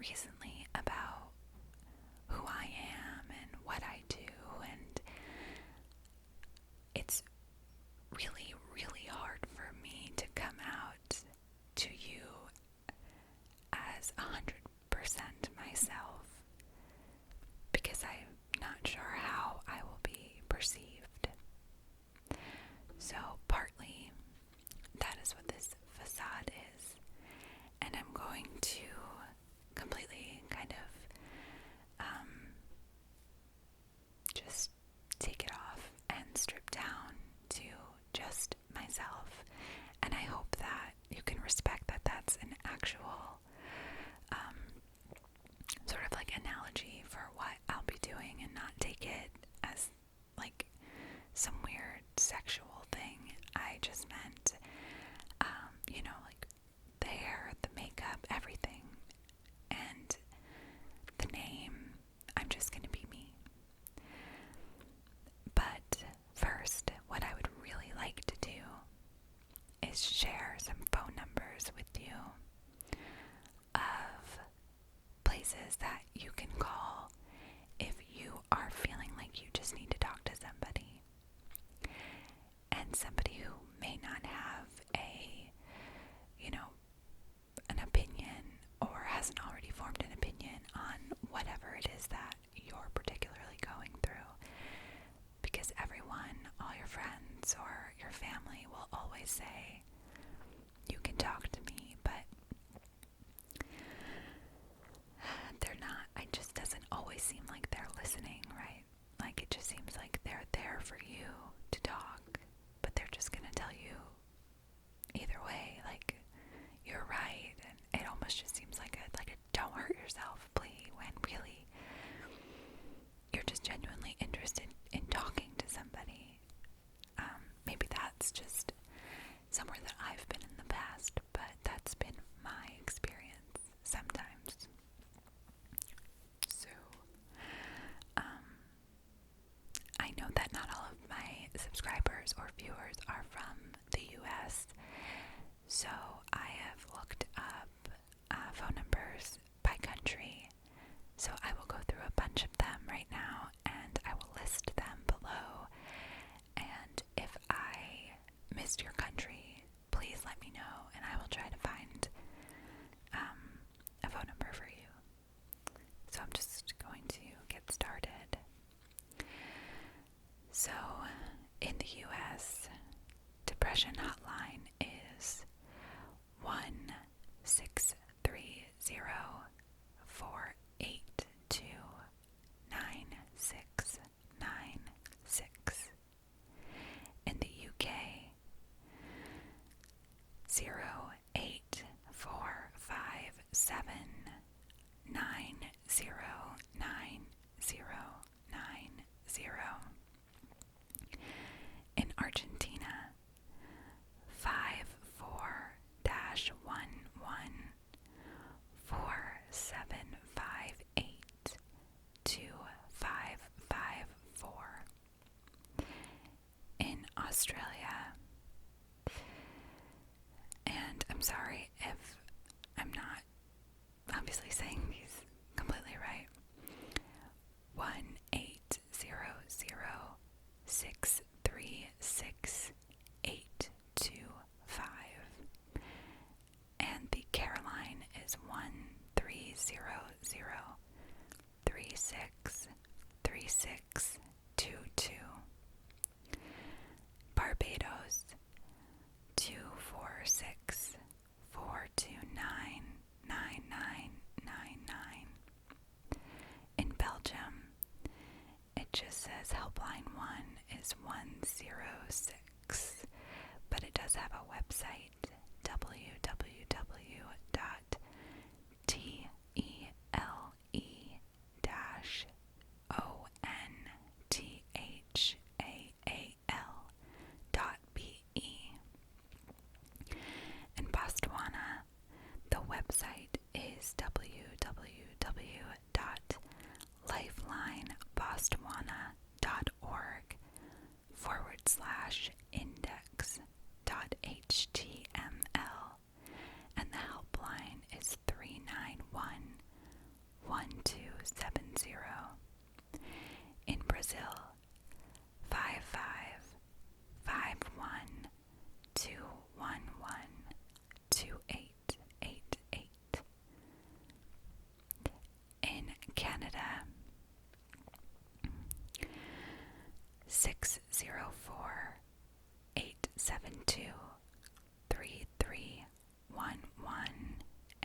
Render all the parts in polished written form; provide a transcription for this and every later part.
recently about who I am and what I do, and it's really, really hard for me to come out to you as 100% myself because I'm not sure how I will be perceived. So partly that is what this facade is, and I'm going to completely kind of just take it off and strip down to just myself. And I hope that you can respect that that's an actual sort of like analogy for what I'll be doing, and not take it as like some weird sexual thing. I just meant, like the hair, the makeup, everything, and the name. I'm just gonna be me. But first, what I would really like to do is share some phone numbers with you of places that you can call if you are feeling like you just need to talk to somebody. And somebody who may not have an opinion, or hasn't already formed an opinion on whatever it is that you're particularly going through. Because everyone, all your friends or your family, will always say, you can talk to me, but they're not. It just doesn't always seem like they're listening, right? Like, it just seems like they're there for you to talk, but they're just gonna tell you either way, like, you're right, and it almost just seems like a don't hurt yourself plea, when really you're just genuinely interested in talking to somebody. Maybe that's just somewhere that I've been in the past, but that's been my experience sometimes. So, I know that not all of my subscribers or viewers are from the US, so I have looked up phone numbers by country. So I will go through a bunch of them right now, and I will list them below. And if I missed your country, please let me know, and I will try to find a phone number for you. So I'm just going to get started. So in the US, depression hotline is 1-630-482-9696. In the UK, 08457909090. In Argentina, 54-11-4758-2554. In Australia, and I'm sorry if I'm not obviously saying these completely right, 1-800-636-825. And the Caroline is 1-300-3636-22. Barbados, 246-42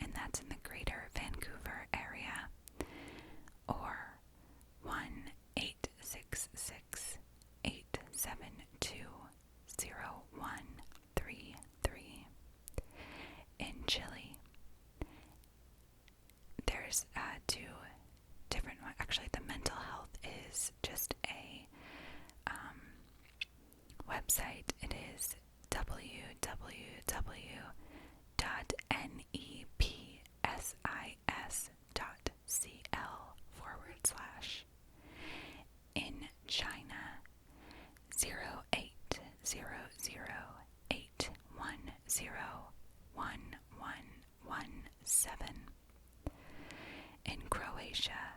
and that's in the greater Vancouver area, or 1-866-872-0133. In Chile, there's two different ones. Actually, the mental health is just a website. It is www.nepsis.cl/. In China, 0800-810-1117. In Croatia,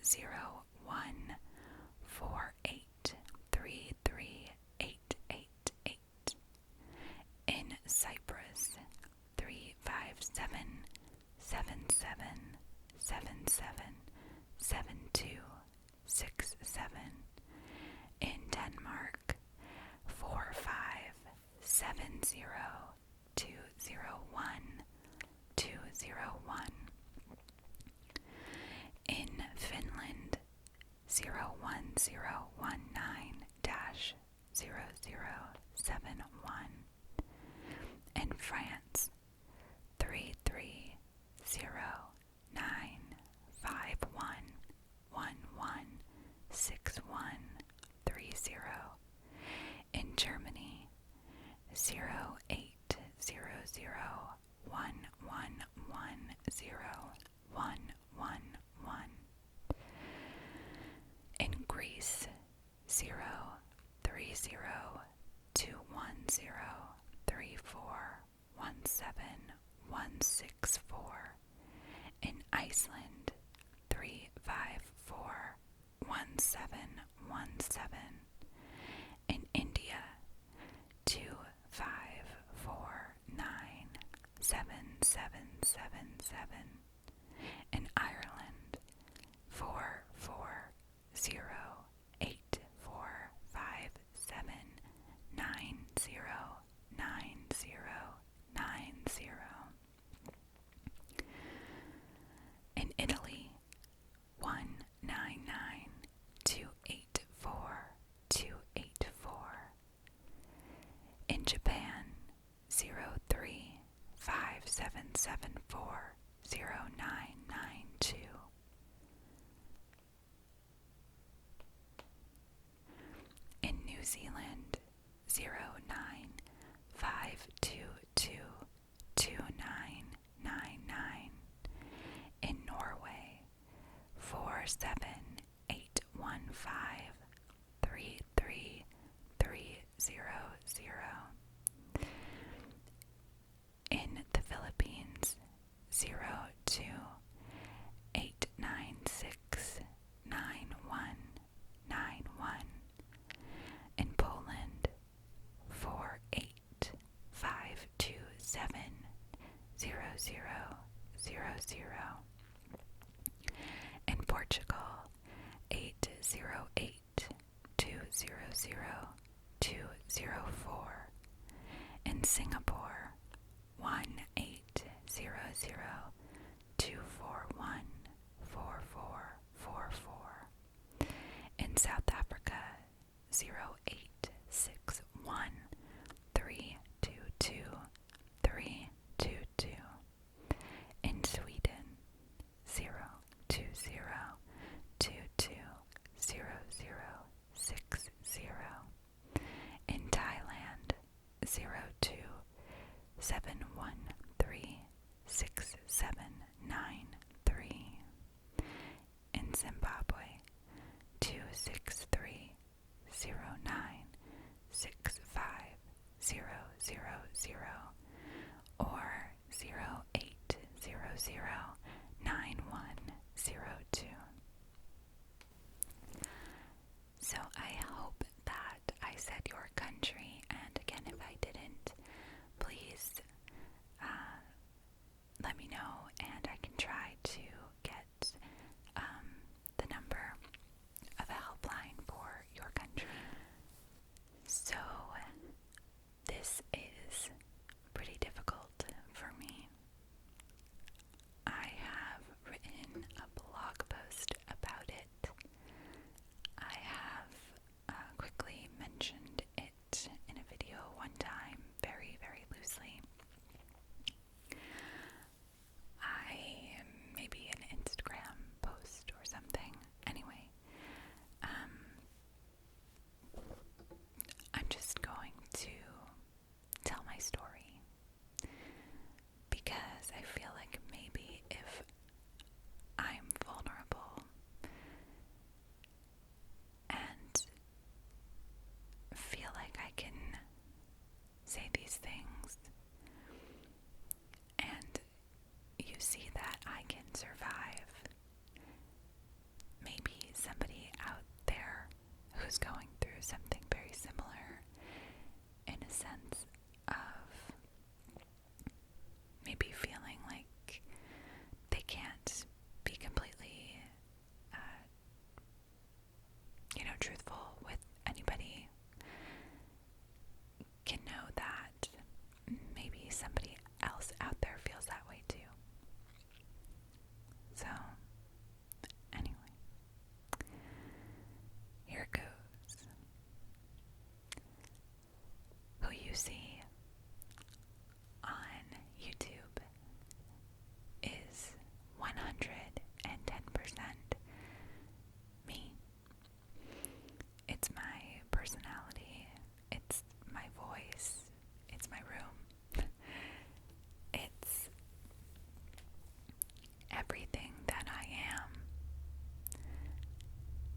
01-4833-888. In Cyprus, 357-7777-7267. In Denmark, 4570-201-201. In Finland, 01019-0071. In France, 330-951-116130. In Germany, 0800-111-111. In Greece, 030-210-3417-164. In Iceland, 354-1717. In India, 2549-7777. In Ireland, 440-847-909090. In Italy, 199-284-284. In Japan, 03-5774-0992. In New Zealand, 09-522-2999. In Norway, 47815-33300. In the Philippines, 02-896-9191. In Poland, 48-527-0000. In Portugal, 808-200-204. In Singapore, 1-800-241-4444. In South Africa, 0861-322-322. In Sweden, 020-22-0060. In Thailand, 02-713-6793. In Zimbabwe, 263-09-65000, or 0800-9102. So I hope that I said your country, and again, if I didn't, please let me know, and I can try to get the number of a helpline for your country. So this is pretty difficult for me see that I can survive, maybe somebody out there who's going through something very similar, in a sense of maybe feeling like they can't be completely, truthful with anybody, can know that maybe somebody else out there feels that way too. So, anyway, here it goes. Who you see on YouTube is 110% me. It's my personality, it's my voice, it's my room, it's everything that I am,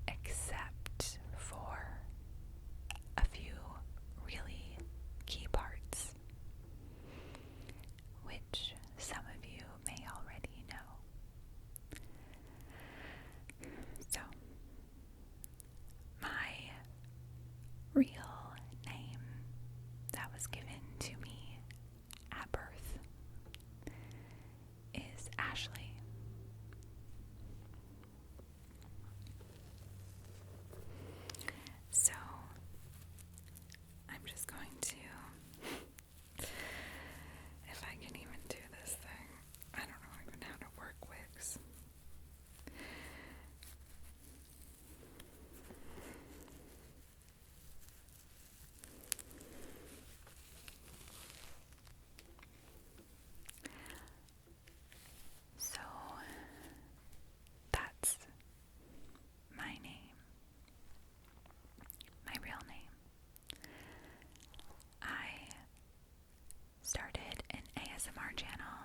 except for a few really key parts, which some of you may already know. So, my real name that was given to me at birth is Ashley. So, I'm just going to, if I can even do this thing, I don't know even how to work wigs. So, that's my name, my real name. I started an ASMR channel,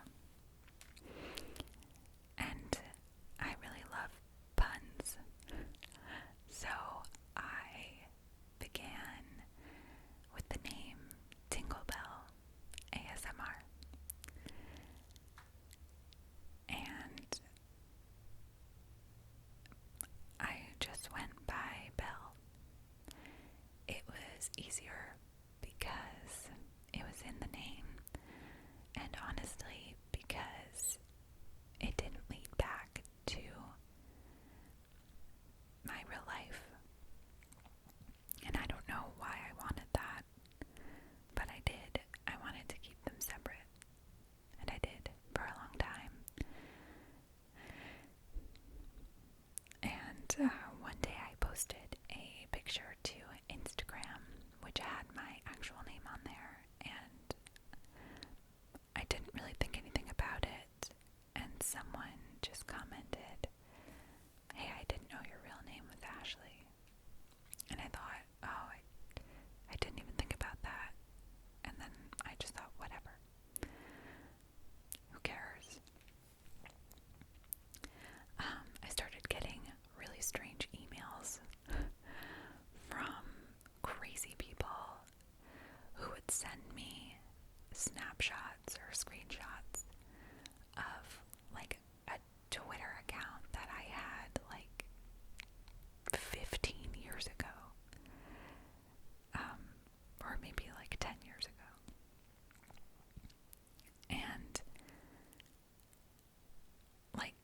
and I really love puns, so I began with the name Tingle Bell ASMR, and I just went by Bell. It was easier because it was in the name, and honestly because it didn't lead back to my real life. And I don't know why I wanted that, but I did. I wanted to keep them separate, and I did for a long time. And one day I posted a picture to Instagram which had my actual name on there, and I didn't really think anything about it, and someone just commented, "Hey, I didn't know your real name was Ashley." And I thought, oh, I didn't even think about that. And then I just thought, whatever. Who cares? I started getting really strange emails from crazy people who would send me snapshots or screenshots of like a Twitter account that I had like 15 years ago, or maybe like 10 years ago. And like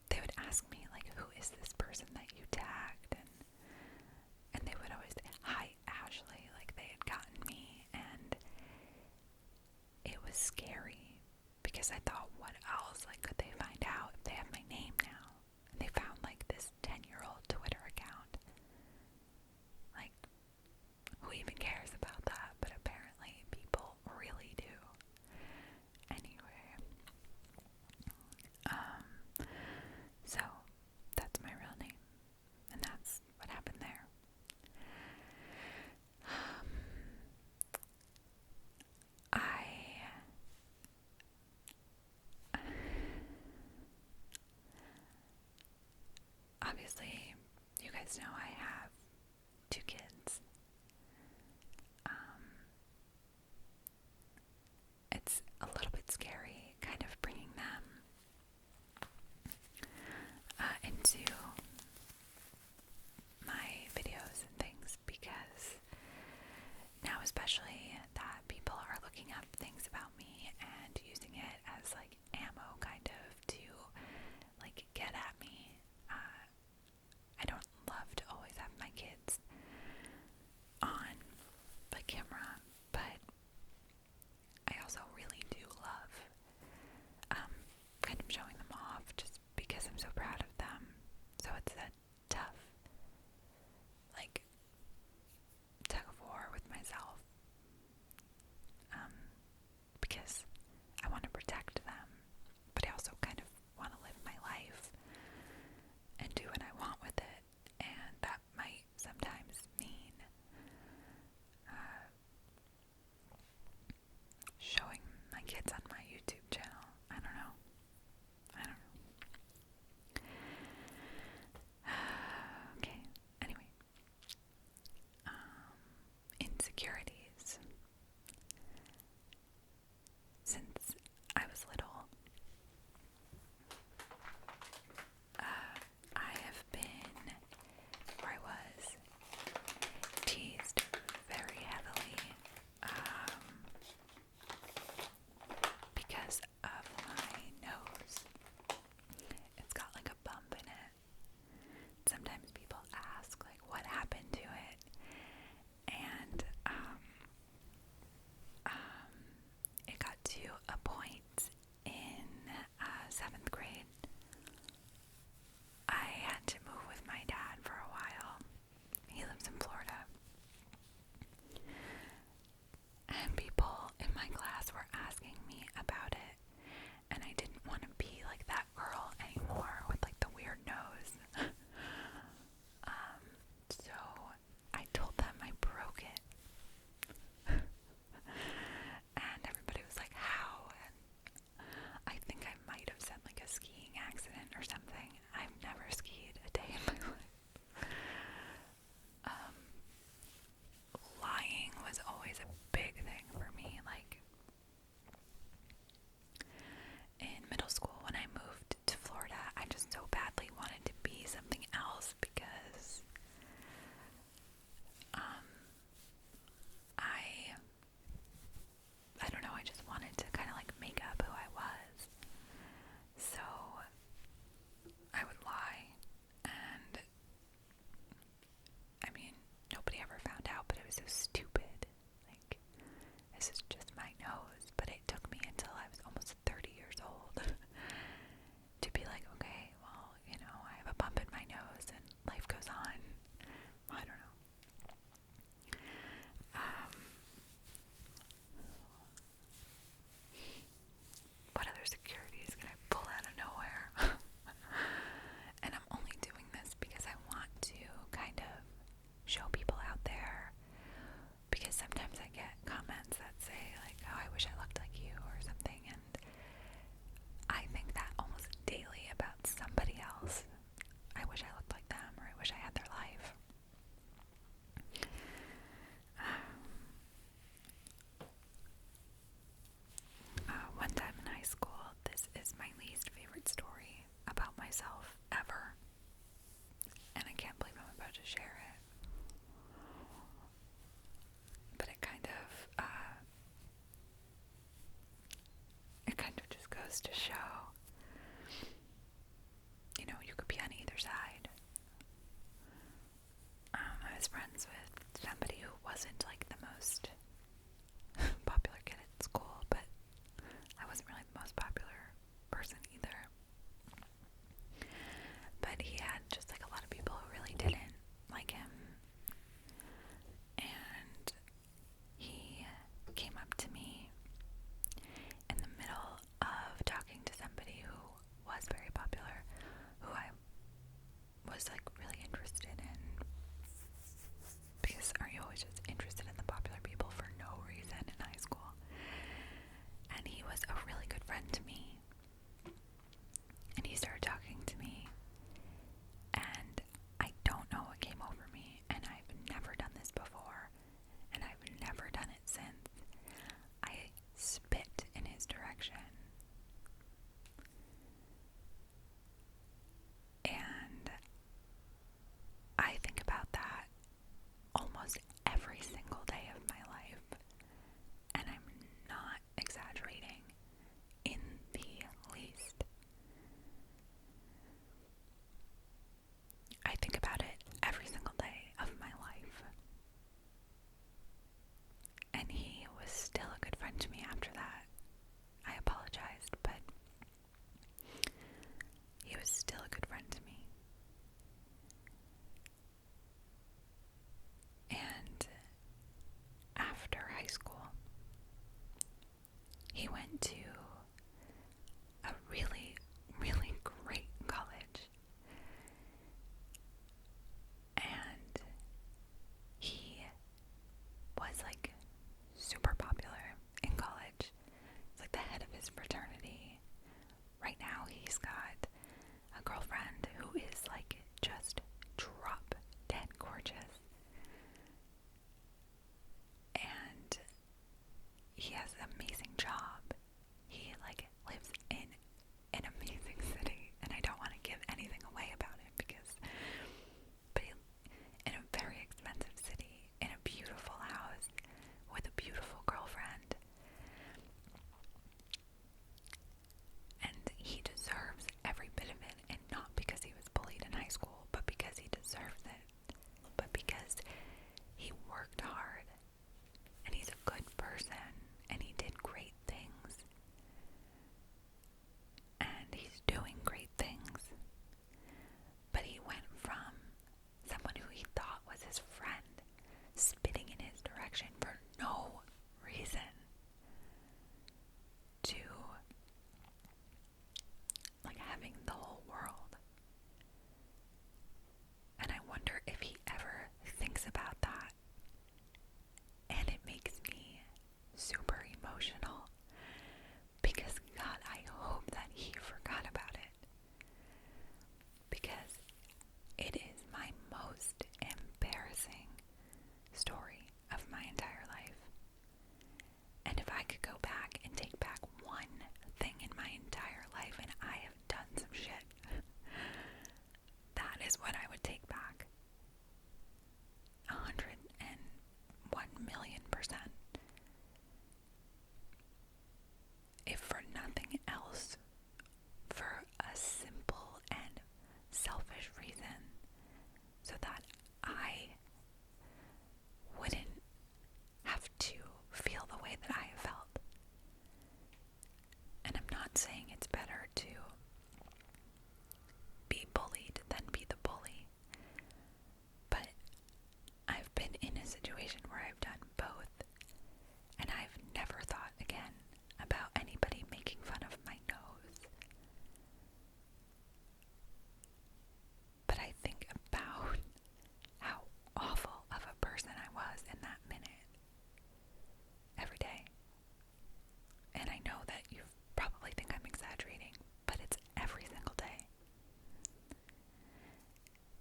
they would ask me like, who is this person that you tagged? And they would always say, "Hi, Ashley," like they had gotten me, and it was scary because I thought, what else like could they find out if they have my name now? And they found like this 10-year-old Twitter account. Like, who even cares about that? But apparently people really do. Anyway, so that's my real name, and that's what happened there. Obviously, you guys know I have 2 kids. It's a little bit scary, kind of kids on my YouTube channel. I don't know. Okay, anyway. Insecurities. Since I was little, I have been, or I was, teased very heavily because of my nose. It's got like a bump in it. Sometimes people ask, like, what happened to it? And it got to a point in 7th grade. I had to move with my dad for a while. He lives in Florida. And people in my class were asking me about it. And I didn't want to be like that girl anymore with like the weird nose. So I told them I broke it. And everybody was like, how? And I think I might have said like a skiing accident or something. I've never skied a day in my life. Lying was always a big thing for me. Like in middle school when I moved to Florida, I just so badly wanted to be something else because I don't know, I just wanted to kind of like make up who I was. So I would lie, and I mean, nobody ever found out, but it was so stupid. Like, this is just my nose, but it took me until I was almost 30 years old to be like, okay, well, you know, I have a bump in my nose and life goes on. I don't know. What other securities can I pull out of nowhere? And I'm only doing this because I want to kind of show people out there, because sometimes I get comments that say like, oh, I wish I looked like you or something, and I think that almost daily about somebody else. I wish I looked like them, or I wish I had their life. One time in high school, this is my least favorite story about myself ever, and I can't believe I'm about to share it. But it kind of just goes to show, you know, you could be on either side. I was friends with somebody who wasn't like the most popular kid at school, but I wasn't really the most popular person either. But he had just like a lot of people who really didn't like him. And he came up to me in the middle of talking to somebody who was very popular, who I was like really interested in, because aren't you always just interested in the popular people for no reason in high school? And he was a really good friend to me, and he started talking to me, and I don't know what came over me, and I've never done this before, and I've never done it since. I spit in his direction. And I think about that almost every single day of my life, and I'm not exaggerating. In the not saying it's better to be bullied than be the bully, but I've been in a situation where I've done both, and I've never thought again about anybody making fun of my nose. But I think about how awful of a person I was in that minute every day. And I know that you probably think I'm exaggerating, but it's every single day.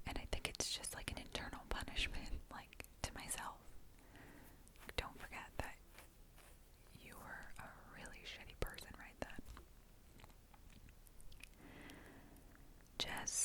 And I think it's just like an internal punishment, like, to myself. Don't forget that you were a really shitty person right then. Just